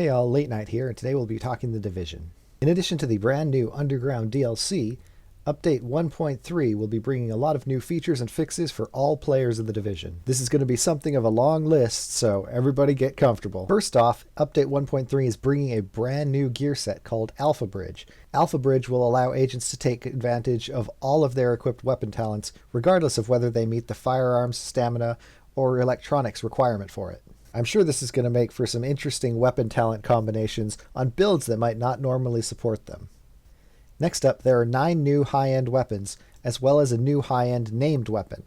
Hey all, Late Night here, and today we'll be talking The Division. In addition to the brand new Underground DLC, Update 1.3 will be bringing a lot of new features and fixes for all players of The Division. This is going to be something of a long list, so everybody get comfortable. First off, Update 1.3 is bringing a brand new gear set called Alpha Bridge. Alpha Bridge will allow agents to take advantage of all of their equipped weapon talents, regardless of whether they meet the firearms, stamina, or electronics requirement for it. I'm sure this is going to make for some interesting weapon talent combinations on builds that might not normally support them. Next up, there are 9 new high-end weapons, as well as a new high-end named weapon.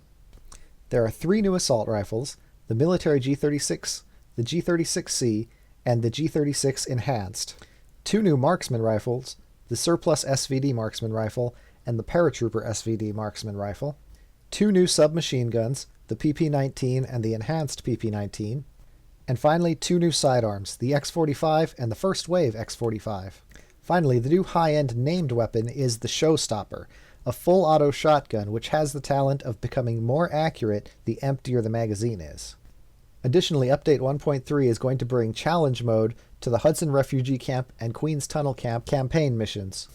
There are 3 new assault rifles, the military G36, the G36C, and the G36 Enhanced, 2 new marksman rifles, the Surplus SVD marksman rifle and the Paratrooper SVD marksman rifle, 2 new submachine guns, the PP-19 and the Enhanced PP-19, and finally 2 new sidearms, the X45 and the First Wave X45. Finally, the new high-end named weapon is the Showstopper, a full-auto shotgun which has the talent of becoming more accurate the emptier the magazine is. Additionally, Update 1.3 is going to bring Challenge Mode to the Hudson Refugee Camp and Queen's Tunnel Camp campaign missions.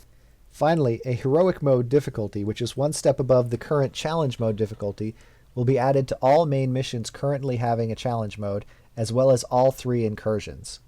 Finally, a Heroic Mode difficulty, which is one step above the current Challenge Mode difficulty, will be added to all main missions currently having a Challenge Mode, as well as all 3 incursions.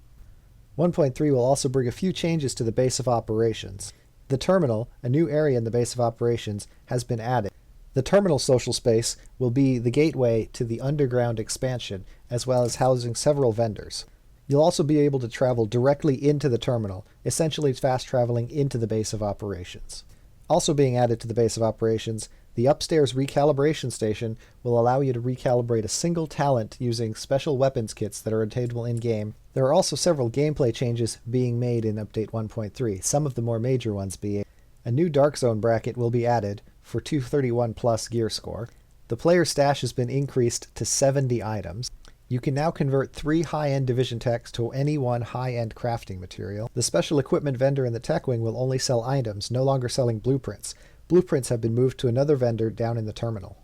1.3 will also bring a few changes to the base of operations. The Terminal, a new area in the base of operations, has been added. The Terminal social space will be the gateway to the underground expansion, as well as housing several vendors. You'll also be able to travel directly into the terminal, essentially fast traveling into the base of operations. Also being added to the base of operations, the upstairs recalibration station will allow you to recalibrate a single talent using special weapons kits that are obtainable in-game. There are also several gameplay changes being made in Update 1.3, some of the more major ones being a new Dark Zone bracket will be added for 231 plus gear score. The player stash has been increased to 70 items. You can now convert 3 high-end Division techs to any one high-end crafting material. The special equipment vendor in the tech wing will only sell items, no longer selling blueprints. Blueprints have been moved to another vendor down in the terminal.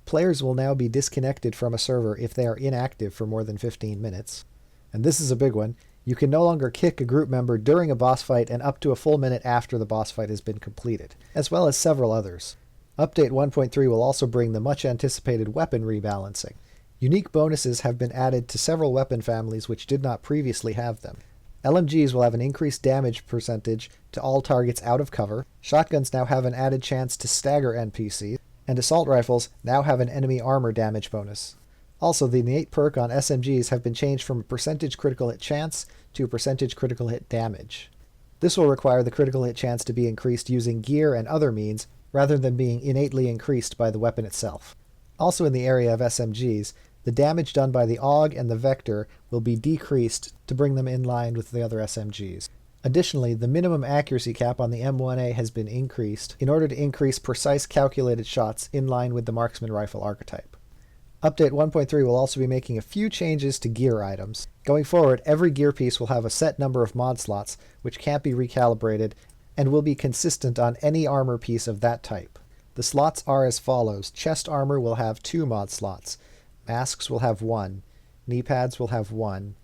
Players will now be disconnected from a server if they are inactive for more than 15 minutes. And this is a big one. You can no longer kick a group member during a boss fight and up to a full minute after the boss fight has been completed, as well as several others. Update 1.3 will also bring the much anticipated weapon rebalancing. Unique bonuses have been added to several weapon families which did not previously have them. LMGs will have an increased damage percentage to all targets out of cover, shotguns now have an added chance to stagger NPCs, and assault rifles now have an enemy armor damage bonus. Also, the innate perk on SMGs have been changed from a percentage critical hit chance to a percentage critical hit damage. This will require the critical hit chance to be increased using gear and other means, rather than being innately increased by the weapon itself. Also in the area of SMGs, the damage done by the AUG and the Vector will be decreased to bring them in line with the other SMGs. Additionally, the minimum accuracy cap on the M1A has been increased in order to increase precise calculated shots in line with the marksman rifle archetype. Update 1.3 will also be making a few changes to gear items. Going forward, every gear piece will have a set number of mod slots, which can't be recalibrated, and will be consistent on any armor piece of that type. The slots are as follows. Chest armor will have 2 mod slots. Masks will have 1, knee pads will have 1,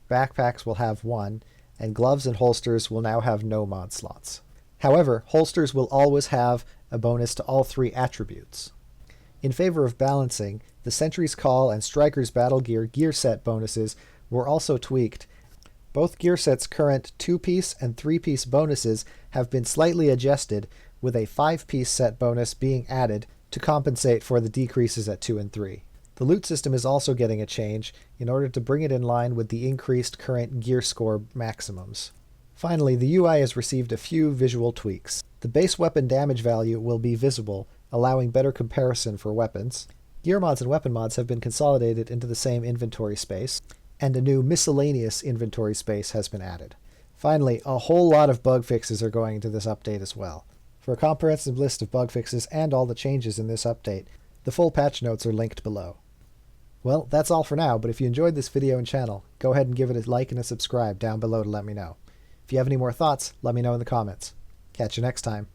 backpacks will have 1, and gloves and holsters will now have no mod slots. However, holsters will always have a bonus to all 3 attributes. In favor of balancing, the Sentry's Call and Striker's Battle Gear gear set bonuses were also tweaked. Both gear sets' current 2-piece and 3-piece bonuses have been slightly adjusted, with a 5-piece set bonus being added to compensate for the decreases at 2 and 3. The loot system is also getting a change in order to bring it in line with the increased current gear score maximums. Finally, the UI has received a few visual tweaks. The base weapon damage value will be visible, allowing better comparison for weapons. Gear mods and weapon mods have been consolidated into the same inventory space, and a new miscellaneous inventory space has been added. Finally, a whole lot of bug fixes are going into this update as well. For a comprehensive list of bug fixes and all the changes in this update, the full patch notes are linked below. Well, that's all for now, but if you enjoyed this video and channel, go ahead and give it a like and a subscribe down below to let me know. If you have any more thoughts, let me know in the comments. Catch you next time.